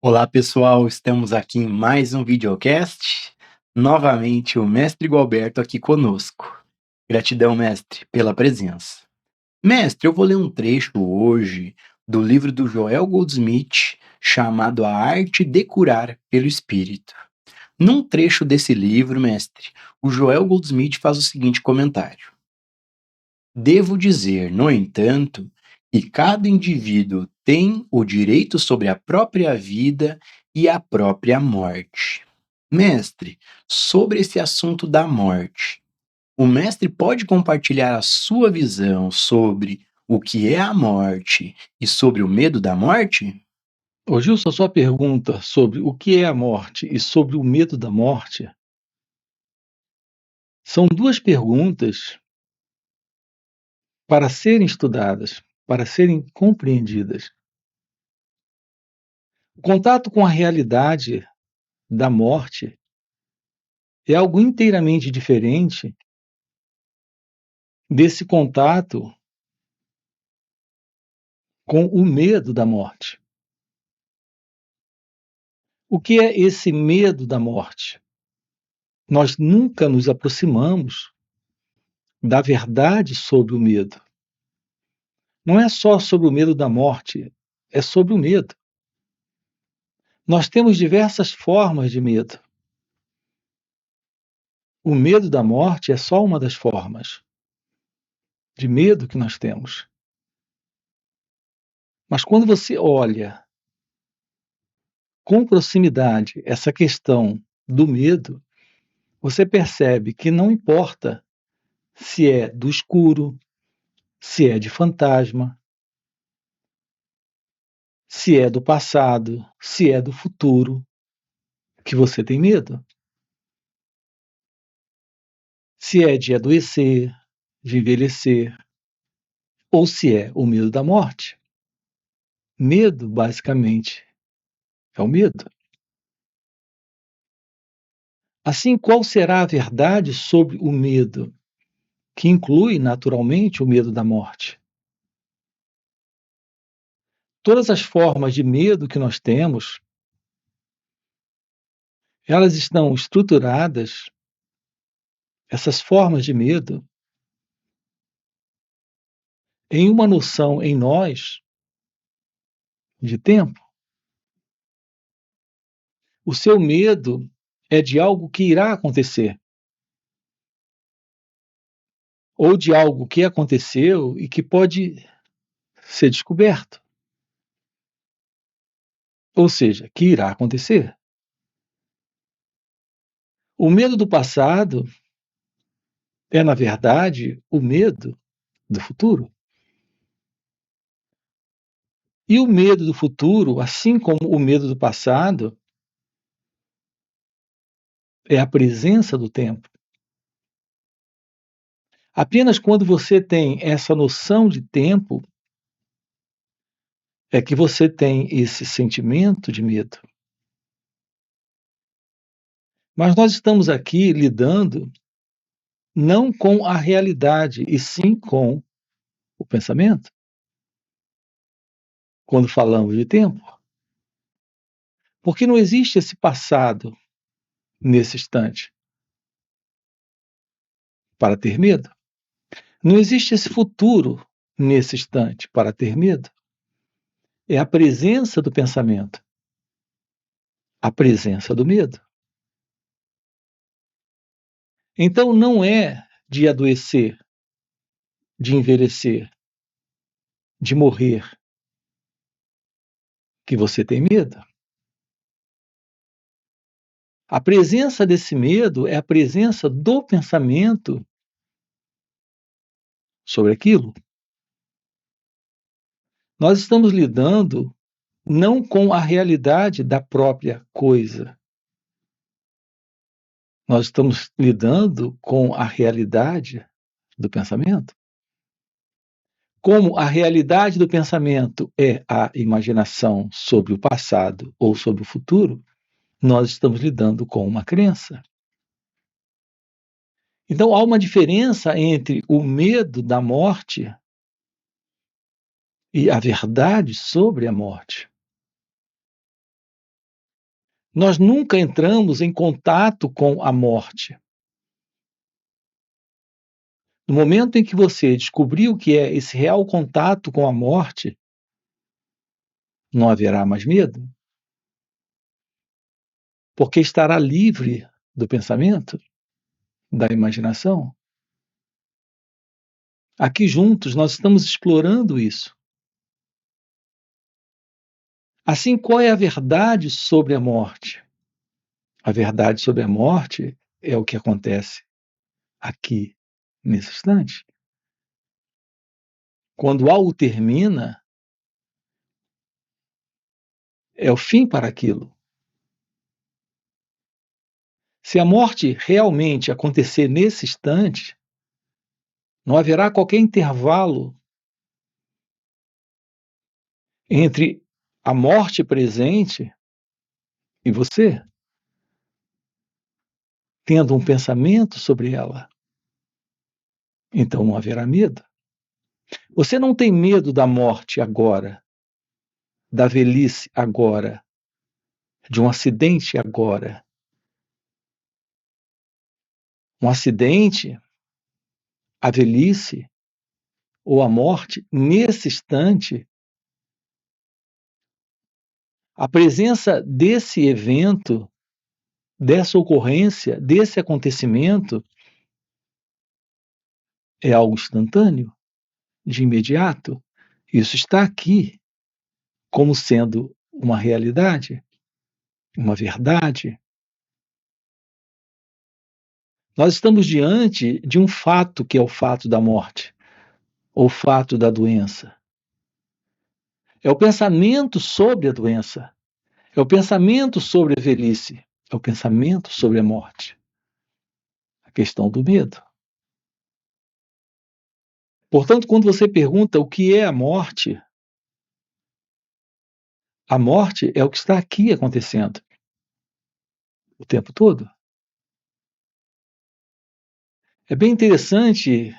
Olá pessoal, estamos aqui em mais um videocast. Novamente o mestre Gualberto aqui conosco. Gratidão, mestre, pela presença. Mestre, eu vou ler um trecho hoje do livro do Joel Goldsmith chamado A Arte de Curar pelo Espírito. Num trecho desse livro, mestre, o Joel Goldsmith faz o seguinte comentário: Devo dizer, no entanto, que cada indivíduo tem o direito sobre a própria vida e a própria morte. Mestre, sobre esse assunto da morte, o mestre pode compartilhar a sua visão sobre o que é a morte e sobre o medo da morte? Ô Gilson, a sua pergunta sobre o que é a morte e sobre o medo da morte são duas perguntas para serem estudadas, para serem compreendidas. O contato com a realidade da morte é algo inteiramente diferente desse contato com o medo da morte. O que é esse medo da morte? Nós nunca nos aproximamos da verdade sobre o medo. Não é só sobre o medo da morte, é sobre o medo. Nós temos diversas formas de medo. O medo da morte é só uma das formas de medo que nós temos. Mas quando você olha com proximidade essa questão do medo, você percebe que não importa se é do escuro, se é de fantasma, se é do passado, se é do futuro, que você tem medo. Se é de adoecer, de envelhecer, ou se é o medo da morte. Medo, basicamente, é o medo. Assim, qual será a verdade sobre o medo, que inclui, naturalmente, o medo da morte? Todas as formas de medo que nós temos, elas estão estruturadas, essas formas de medo, em uma noção em nós de tempo. O seu medo é de algo que irá acontecer, ou de algo que aconteceu e que pode ser descoberto, ou seja, que irá acontecer. O medo do passado é, na verdade, o medo do futuro. E o medo do futuro, assim como o medo do passado, é a presença do tempo. Apenas quando você tem essa noção de tempo é que você tem esse sentimento de medo. Mas nós estamos aqui lidando não com a realidade, e sim com o pensamento, quando falamos de tempo. Porque não existe esse passado nesse instante para ter medo. Não existe esse futuro nesse instante para ter medo. É a presença do pensamento, a presença do medo. Então não é de adoecer, de envelhecer, de morrer que você tem medo. A presença desse medo é a presença do pensamento sobre aquilo. Nós estamos lidando não com a realidade da própria coisa. Nós estamos lidando com a realidade do pensamento. Como a realidade do pensamento é a imaginação sobre o passado ou sobre o futuro, nós estamos lidando com uma crença. Então há uma diferença entre o medo da morte e a verdade sobre a morte. Nós nunca entramos em contato com a morte. No momento em que você descobriu o que é esse real contato com a morte, não haverá mais medo, porque estará livre do pensamento, da imaginação. Aqui juntos nós estamos explorando isso. Assim, qual é a verdade sobre a morte? A verdade sobre a morte é o que acontece aqui, nesse instante. Quando algo termina, é o fim para aquilo. Se a morte realmente acontecer nesse instante, não haverá qualquer intervalo entre a morte presente e você, tendo um pensamento sobre ela. Então não haverá medo. Você não tem medo da morte agora, da velhice agora, de um acidente agora. Um acidente, a velhice ou a morte, nesse instante, a presença desse evento, dessa ocorrência, desse acontecimento, é algo instantâneo, de imediato. Isso está aqui como sendo uma realidade, uma verdade. Nós estamos diante de um fato que é o fato da morte, ou o fato da doença. É o pensamento sobre a doença, é o pensamento sobre a velhice, é o pensamento sobre a morte. A questão do medo. Portanto, quando você pergunta o que é a morte é o que está aqui acontecendo o tempo todo. É bem interessante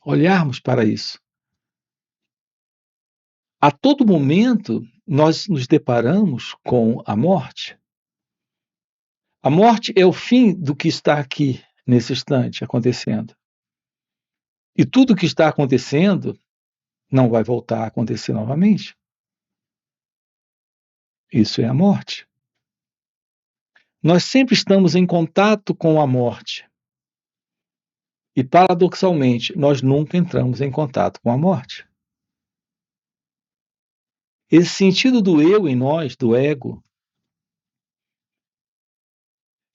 olharmos para isso. A todo momento, nós nos deparamos com a morte. A morte é o fim do que está aqui, nesse instante, acontecendo. E tudo o que está acontecendo não vai voltar a acontecer novamente. Isso é a morte. Nós sempre estamos em contato com a morte. E, paradoxalmente, nós nunca entramos em contato com a morte. Esse sentido do eu em nós, do ego,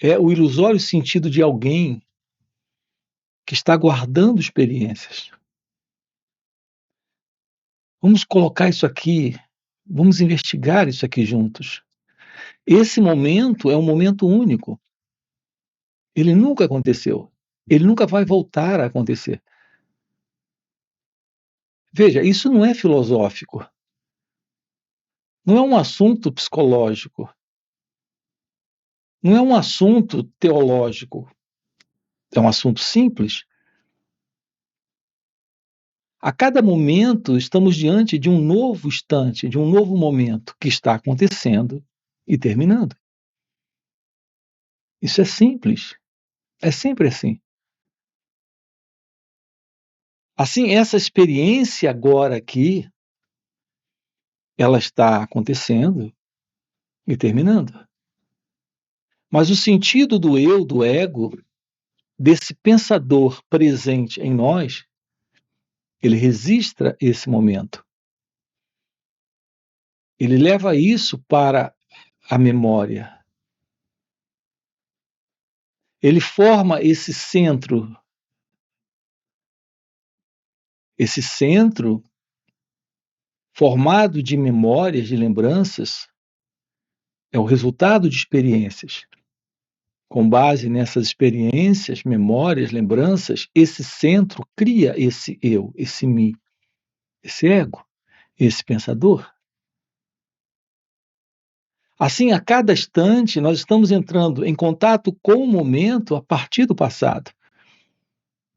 é o ilusório sentido de alguém que está guardando experiências. Vamos colocar isso aqui, vamos investigar isso aqui juntos. Esse momento é um momento único. Ele nunca aconteceu. Ele nunca vai voltar a acontecer. Veja, isso não é filosófico. Não é um assunto psicológico. Não é um assunto teológico. É um assunto simples. A cada momento estamos diante de um novo instante, de um novo momento que está acontecendo e terminando. Isso é simples. É sempre assim. Assim, essa experiência agora aqui, ela está acontecendo e terminando. Mas o sentido do eu, do ego, desse pensador presente em nós, ele registra esse momento. Ele leva isso para a memória. Ele forma esse centro formado de memórias, de lembranças, é o resultado de experiências. Com base nessas experiências, memórias, lembranças, esse centro cria esse eu, esse mim, esse ego, esse pensador. Assim, a cada instante, nós estamos entrando em contato com o momento a partir do passado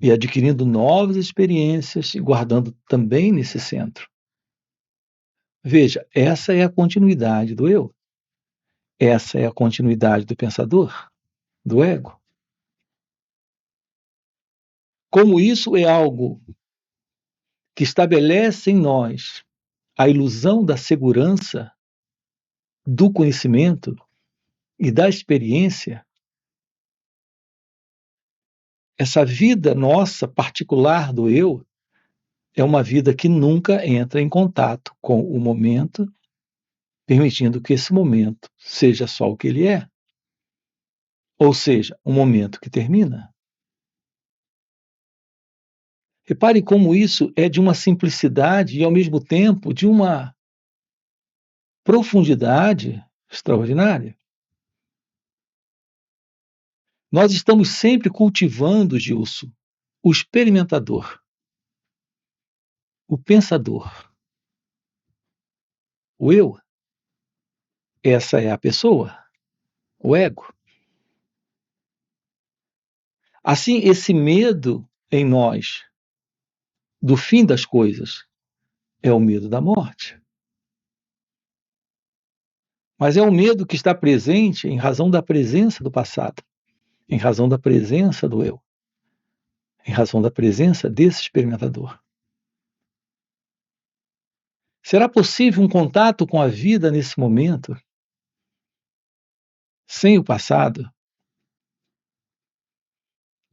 e adquirindo novas experiências e guardando também nesse centro. Veja, essa é a continuidade do eu. Essa é a continuidade do pensador, do ego. Como isso é algo que estabelece em nós a ilusão da segurança, do conhecimento e da experiência, essa vida nossa particular do eu é uma vida que nunca entra em contato com o momento, permitindo que esse momento seja só o que ele é. Ou seja, um momento que termina. Repare como isso é de uma simplicidade e, ao mesmo tempo, de uma profundidade extraordinária. Nós estamos sempre cultivando, Gilson, o experimentador, o pensador, o eu. Essa é a pessoa, o ego. Assim, esse medo em nós do fim das coisas é o medo da morte. Mas é um medo que está presente em razão da presença do passado, em razão da presença do eu, em razão da presença desse experimentador. Será possível um contato com a vida nesse momento, sem o passado?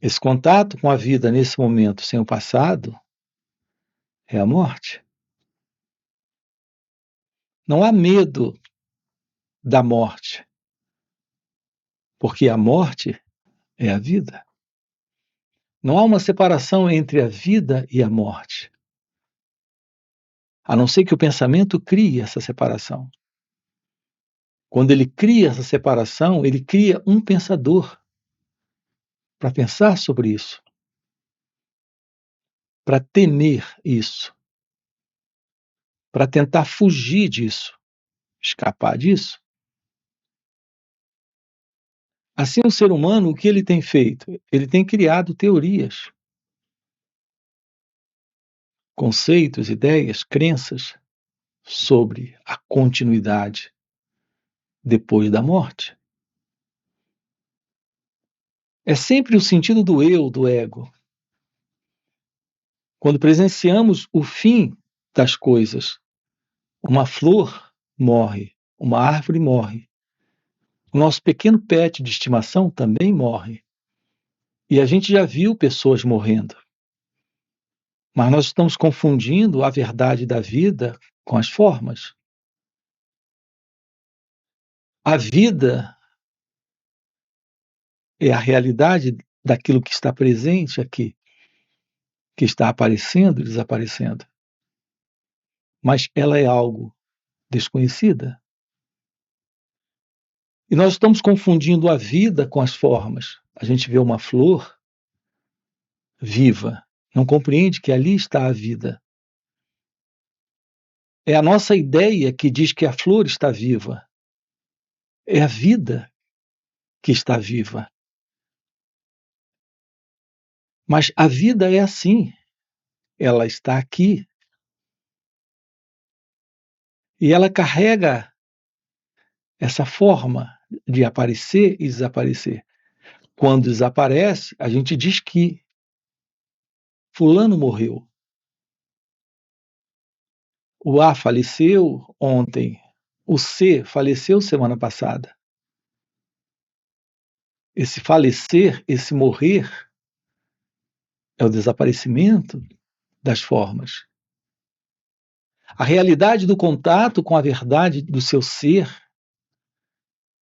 Esse contato com a vida nesse momento, sem o passado, é a morte. Não há medo da morte, porque a morte é a vida. Não há uma separação entre a vida e a morte, a não ser que o pensamento crie essa separação. Quando ele cria essa separação, ele cria um pensador para pensar sobre isso, para temer isso, para tentar fugir disso, escapar disso. Assim, o ser humano, o que ele tem feito? Ele tem criado teorias, conceitos, ideias, crenças sobre a continuidade depois da morte. É sempre o sentido do eu, do ego. Quando presenciamos o fim das coisas, uma flor morre, uma árvore morre, o nosso pequeno pet de estimação também morre. E a gente já viu pessoas morrendo. Mas nós estamos confundindo a verdade da vida com as formas. A vida é a realidade daquilo que está presente aqui, que está aparecendo e desaparecendo. Mas ela é algo desconhecida. E nós estamos confundindo a vida com as formas. A gente vê uma flor viva, não compreende que ali está a vida. É a nossa ideia que diz que a flor está viva. É a vida que está viva. Mas a vida é assim. Ela está aqui. E ela carrega essa forma de aparecer e desaparecer. Quando desaparece, a gente diz que fulano morreu. O A faleceu ontem. O C faleceu semana passada. Esse falecer, esse morrer, é o desaparecimento das formas. A realidade do contato com a verdade do seu ser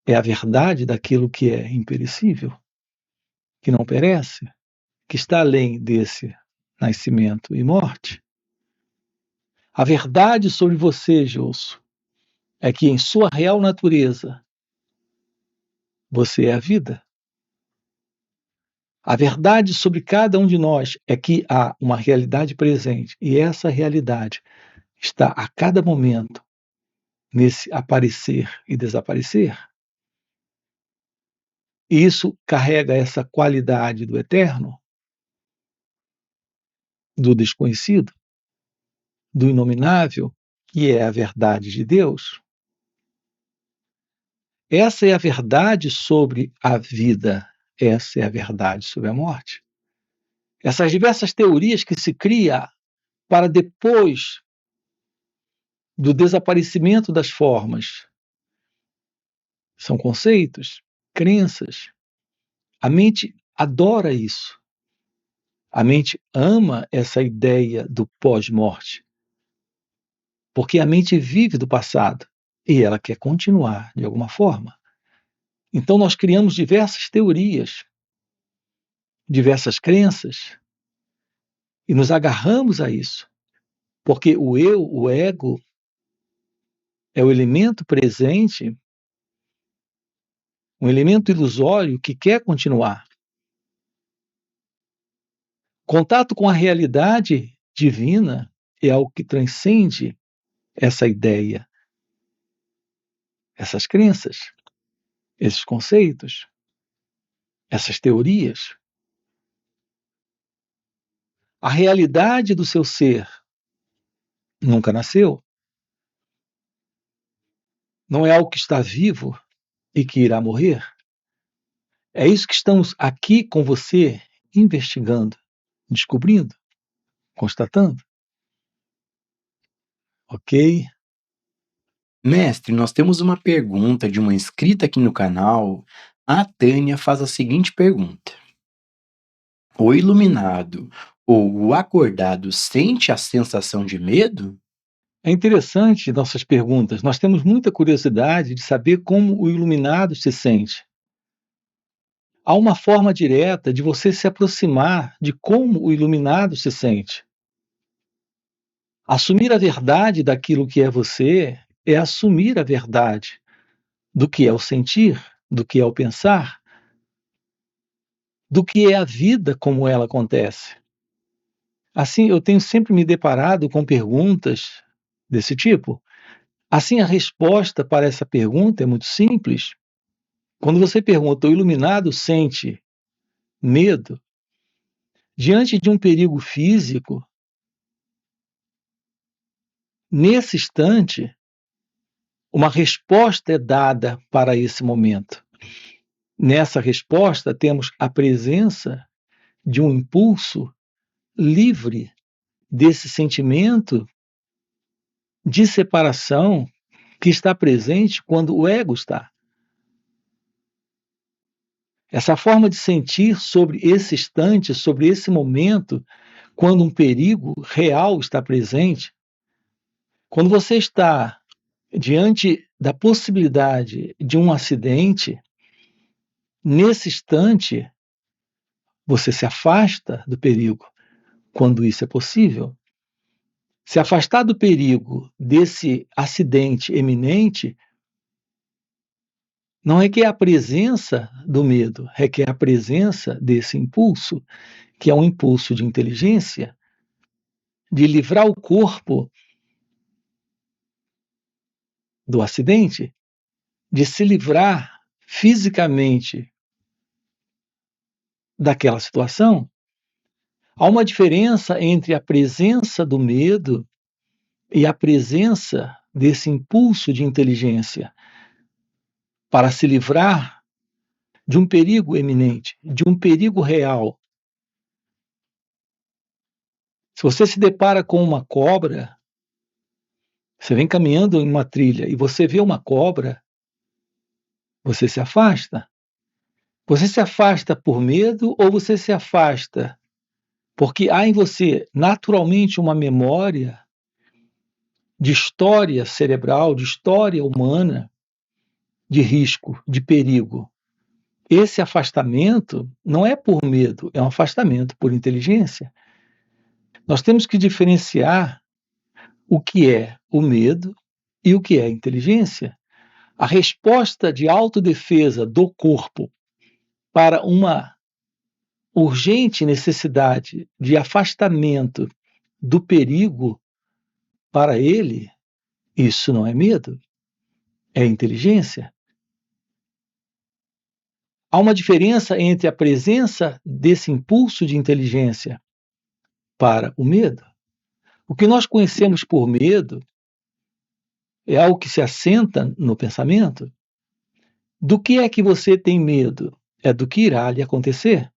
é a verdade daquilo que é imperecível, que não perece, que está além desse nascimento e morte. A verdade sobre você, Gilson, é que em sua real natureza, você é a vida. A verdade sobre cada um de nós é que há uma realidade presente e essa realidade está a cada momento nesse aparecer e desaparecer. E isso carrega essa qualidade do eterno, do desconhecido, do inominável, que é a verdade de Deus. Essa é a verdade sobre a vida, essa é a verdade sobre a morte. Essas diversas teorias que se cria para depois do desaparecimento das formas são conceitos, crenças. A mente adora isso. A mente ama essa ideia do pós-morte, porque a mente vive do passado e ela quer continuar de alguma forma. Então nós criamos diversas teorias, diversas crenças e nos agarramos a isso, porque o eu, o ego, é o elemento presente, um elemento ilusório que quer continuar. Contato com a realidade divina é algo que transcende essa ideia, essas crenças, esses conceitos, essas teorias. A realidade do seu ser nunca nasceu. Não é algo que está vivo e que irá morrer. É isso que estamos aqui com você investigando, descobrindo, constatando. Ok? Mestre, nós temos uma pergunta de uma inscrita aqui no canal. A Tânia faz a seguinte pergunta: o iluminado ou o acordado sente a sensação de medo? É interessante nossas perguntas. Nós temos muita curiosidade de saber como o iluminado se sente. Há uma forma direta de você se aproximar de como o iluminado se sente. Assumir a verdade daquilo que é você é assumir a verdade do que é o sentir, do que é o pensar, do que é a vida como ela acontece. Assim, eu tenho sempre me deparado com perguntas desse tipo. Assim, a resposta para essa pergunta é muito simples. Quando você pergunta, o iluminado sente medo? Diante de um perigo físico, nesse instante, uma resposta é dada para esse momento. Nessa resposta, temos a presença de um impulso livre desse sentimento de separação que está presente quando o ego está. Essa forma de sentir sobre esse instante, sobre esse momento, quando um perigo real está presente, quando você está diante da possibilidade de um acidente, nesse instante, você se afasta do perigo, quando isso é possível. Se afastar do perigo desse acidente eminente não requer a presença do medo, requer a presença desse impulso, que é um impulso de inteligência, de livrar o corpo do acidente, de se livrar fisicamente daquela situação. Há uma diferença entre a presença do medo e a presença desse impulso de inteligência para se livrar de um perigo eminente, de um perigo real. Se você se depara com uma cobra, você vem caminhando em uma trilha e você vê uma cobra, você se afasta. Você se afasta por medo ou você se afasta porque há em você naturalmente uma memória de história cerebral, de história humana, de risco, de perigo. Esse afastamento não é por medo, é um afastamento por inteligência. Nós temos que diferenciar o que é o medo e o que é a inteligência. A resposta de autodefesa do corpo para uma urgente necessidade de afastamento do perigo para ele, isso não é medo, é inteligência. Há uma diferença entre a presença desse impulso de inteligência para o medo. O que nós conhecemos por medo é algo que se assenta no pensamento, Do que é que você tem medo? É do que irá lhe acontecer.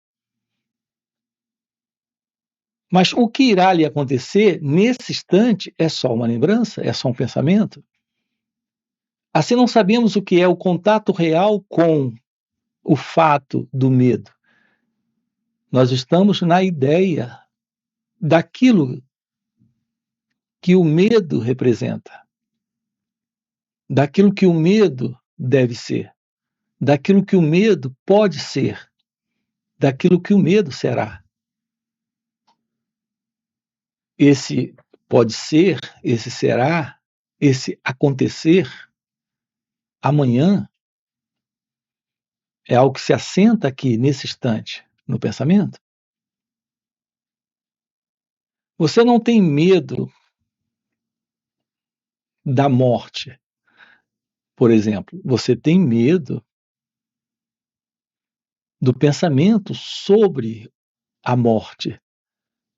Mas o que irá lhe acontecer nesse instante é só uma lembrança, é só um pensamento. Assim, não sabemos o que é o contato real com o fato do medo. Nós estamos na ideia daquilo que o medo representa, daquilo que o medo deve ser, daquilo que o medo pode ser, daquilo que o medo será. Esse pode ser, esse será, esse acontecer amanhã é algo que se assenta aqui nesse instante no pensamento. Você não tem medo da morte, por exemplo. Você tem medo do pensamento sobre a morte,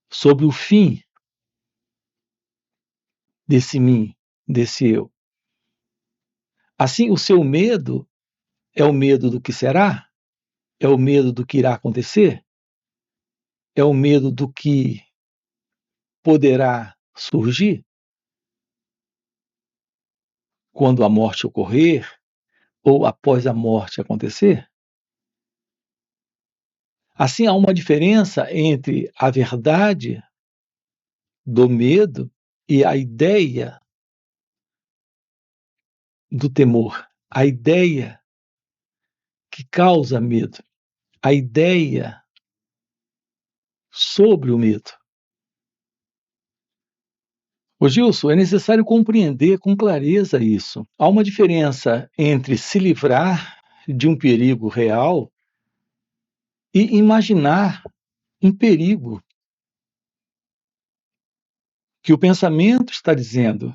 sobre o fim desse mim, desse eu. Assim, o seu medo é o medo do que será, é o medo do que irá acontecer, é o medo do que poderá surgir quando a morte ocorrer ou após a morte acontecer. Assim, há uma diferença entre a verdade do medo e a ideia do temor, a ideia que causa medo, a ideia sobre o medo. Ô Gilson, é necessário compreender com clareza isso. Há uma diferença entre se livrar de um perigo real e imaginar um perigo que o pensamento está dizendo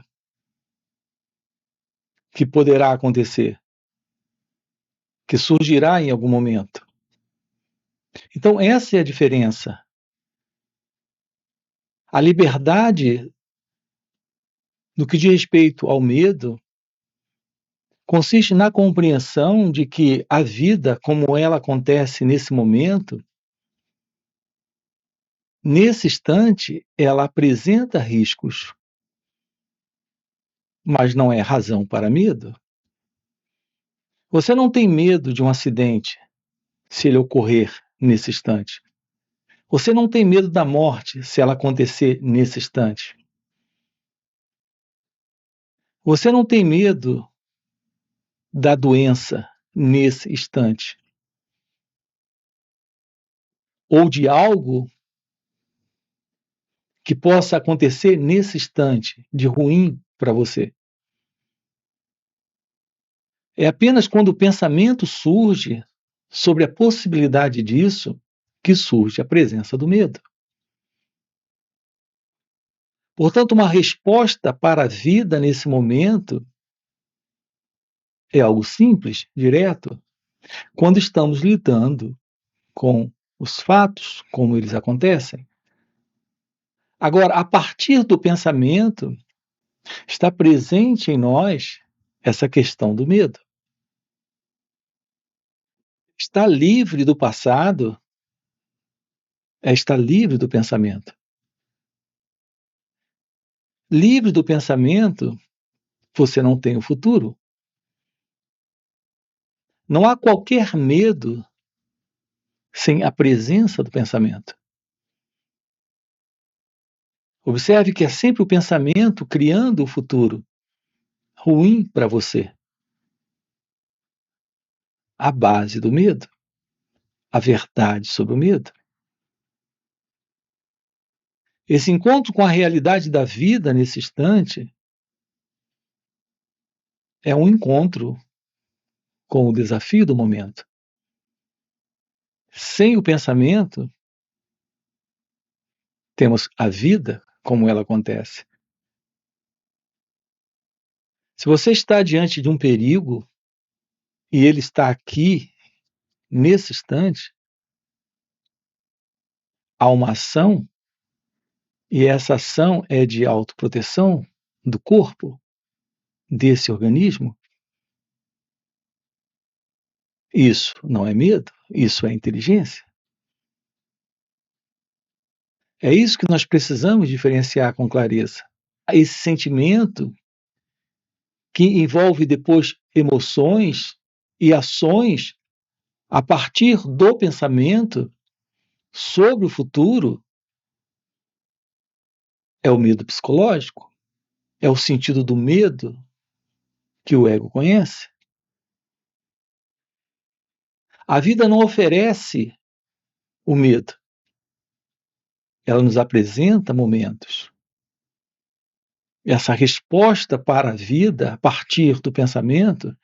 que poderá acontecer, que surgirá em algum momento. Então, essa é a diferença. A liberdade, no que diz respeito ao medo, consiste na compreensão de que a vida, como ela acontece nesse momento, nesse instante, ela apresenta riscos, mas não é razão para medo. Você não tem medo de um acidente se ele ocorrer nesse instante. Você não tem medo da morte se ela acontecer nesse instante. Você não tem medo da doença nesse instante. Ou de algo que possa acontecer nesse instante de ruim para você. É apenas quando o pensamento surge sobre a possibilidade disso que surge a presença do medo. Portanto, uma resposta para a vida nesse momento é algo simples, direto, quando estamos lidando com os fatos como eles acontecem. Agora, a partir do pensamento, está presente em nós essa questão do medo. Estar livre do passado é estar livre do pensamento. Livre do pensamento, você não tem o futuro. Não há qualquer medo sem a presença do pensamento. Observe que é sempre o pensamento criando o futuro ruim para você. A base do medo, a verdade sobre o medo. Esse encontro com a realidade da vida nesse instante é um encontro com o desafio do momento. Sem o pensamento, temos a vida como ela acontece. Se você está diante de um perigo e ele está aqui, nesse instante, há uma ação e essa ação é de autoproteção do corpo, desse organismo. Isso não é medo, isso é inteligência. É isso que nós precisamos diferenciar com clareza. Esse sentimento que envolve depois emoções e ações a partir do pensamento sobre o futuro é o medo psicológico, é o sentido do medo que o ego conhece. A vida não oferece o medo, ela nos apresenta momentos. Essa resposta para a vida a partir do pensamento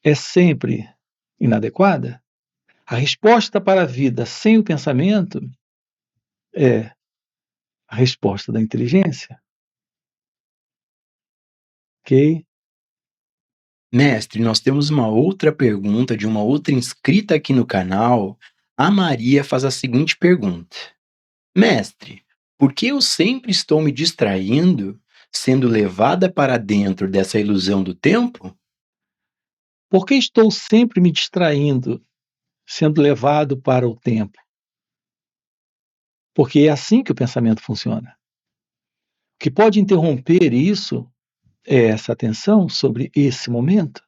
é sempre inadequada. A resposta para a vida sem o pensamento é a resposta da inteligência. Ok? Mestre, nós temos uma outra pergunta de uma outra inscrita aqui no canal. A Maria faz a seguinte pergunta: Mestre, por que eu sempre estou me distraindo, sendo levada para dentro dessa ilusão do tempo? Por que estou sempre me distraindo, sendo levado para o tempo? Porque é assim que o pensamento funciona. O que pode interromper isso é essa atenção sobre esse momento,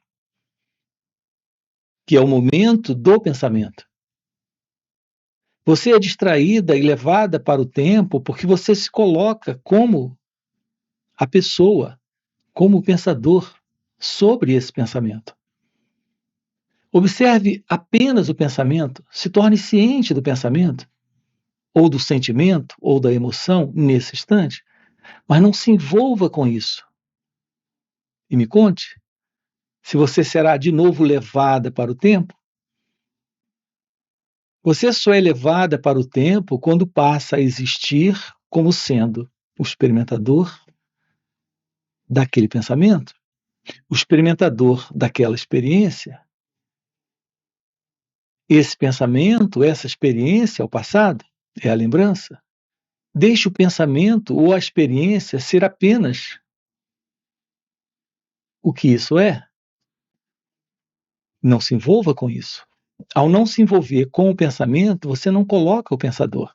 que é o momento do pensamento. Você é distraída e levada para o tempo porque você se coloca como a pessoa, como o pensador sobre esse pensamento. Observe apenas o pensamento, se torne ciente do pensamento, ou do sentimento, ou da emoção nesse instante, mas não se envolva com isso. E me conte se você será de novo levada para o tempo. Você só é levada para o tempo quando passa a existir como sendo o experimentador daquele pensamento, o experimentador daquela experiência. Esse pensamento, essa experiência é o passado, é a lembrança. Deixe o pensamento ou a experiência ser apenas o que isso é. Não se envolva com isso. Ao não se envolver com o pensamento, você não coloca o pensador.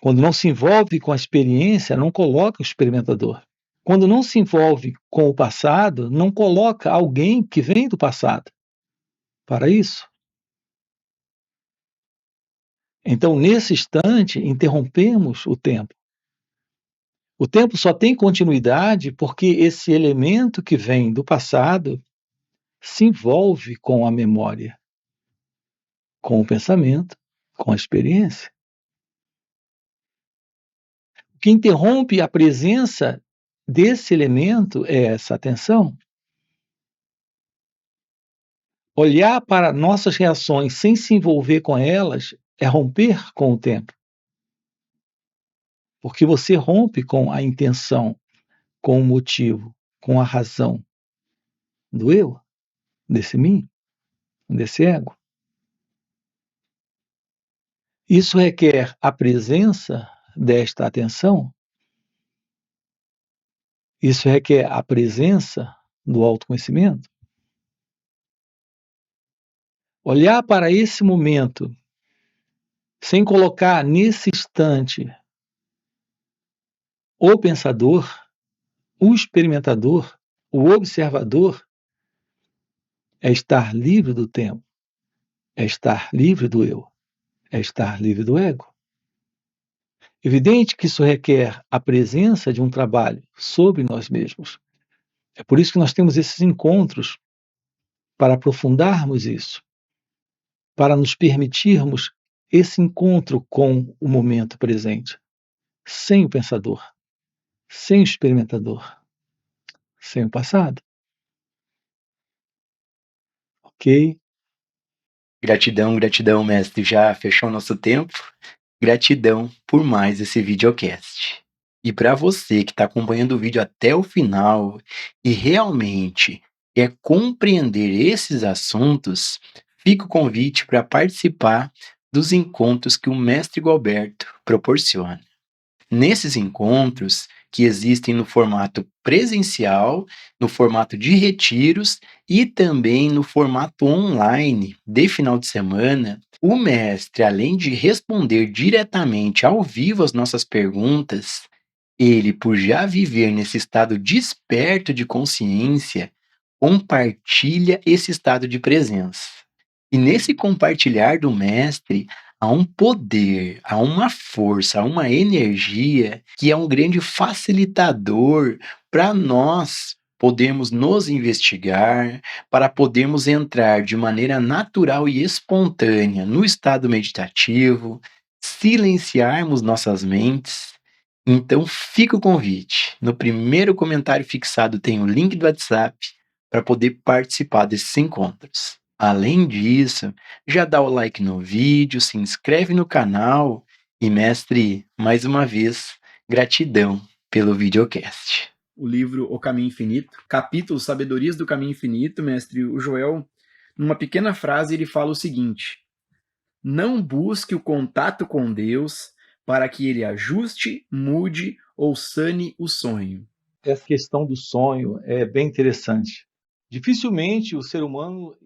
Quando não se envolve com a experiência, não coloca o experimentador. Quando não se envolve com o passado, não coloca alguém que vem do passado para isso. Então, nesse instante, interrompemos o tempo. O tempo só tem continuidade porque esse elemento que vem do passado se envolve com a memória, com o pensamento, com a experiência. O que interrompe a presença desse elemento é essa atenção. Olhar para nossas reações sem se envolver com elas é romper com o tempo. Porque você rompe com a intenção, com o motivo, com a razão do eu, desse mim, desse ego. Isso requer a presença desta atenção, isso requer a presença do autoconhecimento. Olhar para esse momento sem colocar nesse instante o pensador, o experimentador, o observador, é estar livre do tempo, é estar livre do eu, é estar livre do ego. Evidente que isso requer a presença de um trabalho sobre nós mesmos. É por isso que nós temos esses encontros para aprofundarmos isso, para nos permitirmos esse encontro com o momento presente, sem o pensador, sem o experimentador, sem o passado. Ok? Gratidão, gratidão, mestre. Já fechou nosso tempo? Gratidão por mais esse videocast. E para você que está acompanhando o vídeo até o final e realmente quer compreender esses assuntos, fica o convite para participar dos encontros que o mestre Gualberto proporciona. Nesses encontros, que existem no formato presencial, no formato de retiros e também no formato online de final de semana, o mestre, além de responder diretamente ao vivo as nossas perguntas, ele, por já viver nesse estado desperto de consciência, compartilha esse estado de presença. E nesse compartilhar do mestre, há um poder, há uma força, há uma energia que é um grande facilitador para nós podermos nos investigar, para podermos entrar de maneira natural e espontânea no estado meditativo, silenciarmos nossas mentes. Então fica o convite. No primeiro comentário fixado tem o link do WhatsApp para poder participar desses encontros. Além disso, já dá o like no vídeo, se inscreve no canal e, mestre, mais uma vez, gratidão pelo videocast. O livro O Caminho Infinito, capítulo Sabedorias do Caminho Infinito, mestre, o Joel, numa pequena frase, ele fala o seguinte: não busque o contato com Deus para que ele ajuste, mude ou sane o sonho. Essa questão do sonho é bem interessante. Dificilmente o ser humano